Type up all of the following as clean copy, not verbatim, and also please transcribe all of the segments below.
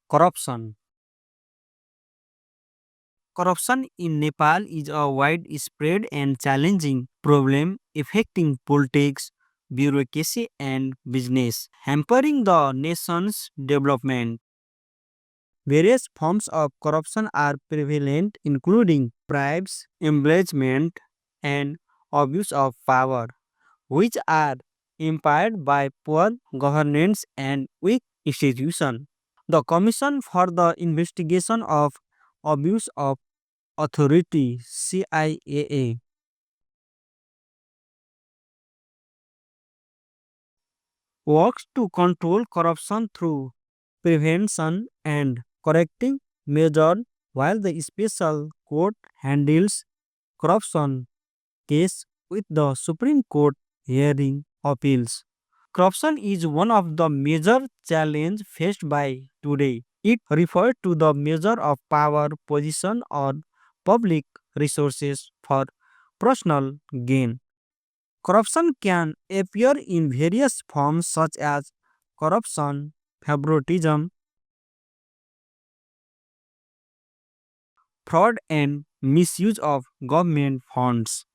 Corruption. Corruption in Nepal is a widespread and challenging problem affecting politics, bureaucracy, and business, hampering the nation's development. Various forms of corruption are prevalent, including bribes, embezzlement, and abuse of power, which are impaired by poor governance and weak institutions. The Commission for the Investigation of Abuse of Authority CIAA works to control corruption through prevention and corrective measures, while the Special Court handles corruption case with the Supreme Court hearing appeals. Corruption is one of the major challenges faced by today. It refers to the measure of power, position, or public resources for personal gain. Corruption can appear in various forms such as corruption, favoritism, fraud, and misuse of government funds.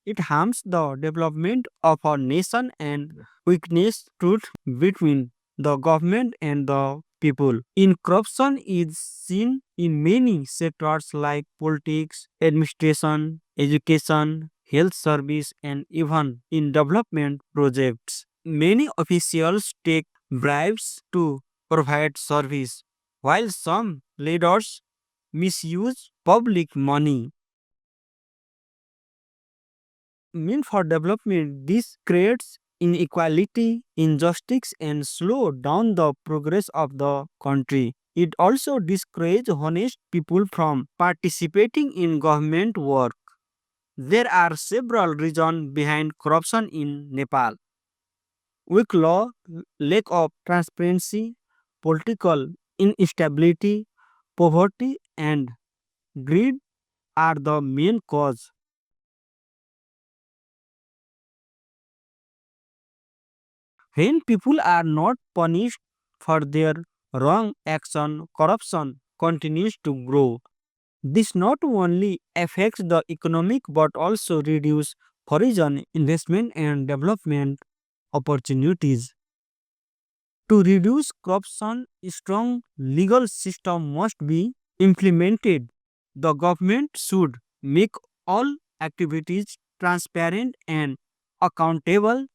It harms the development of our nation and weakness truth between the government and the people. In corruption is seen in many sectors like politics, administration, education, health service, and even in development projects. Many officials take bribes to provide service, while some leaders misuse public money mean for development. This creates inequality, injustice, and slow down the progress of the country. It also discourages honest people from participating in government work. There are several reasons behind corruption in Nepal. Weak law, lack of transparency, political instability, poverty, and greed are the main cause. When people are not punished for their wrong action, corruption continues to grow. This not only affects the economic but also reduce foreign investment and development opportunities. To reduce corruption, a strong legal system must be implemented. The government should make all activities transparent and accountable.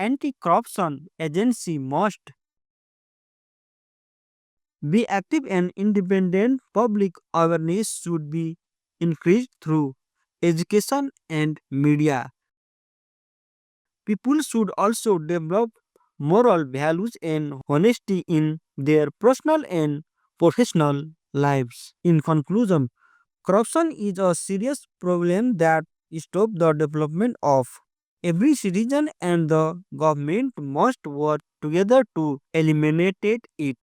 Anti-corruption agency must be active and independent. Public awareness should be increased through education and media. People should also develop moral values and honesty in their personal and professional lives. In conclusion, corruption is a serious problem that stops the development of every citizen, and the government must work together to eliminate it.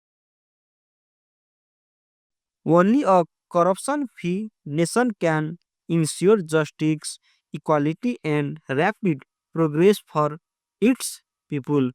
Only a corruption-free nation can ensure justice, equality, and rapid progress for its people.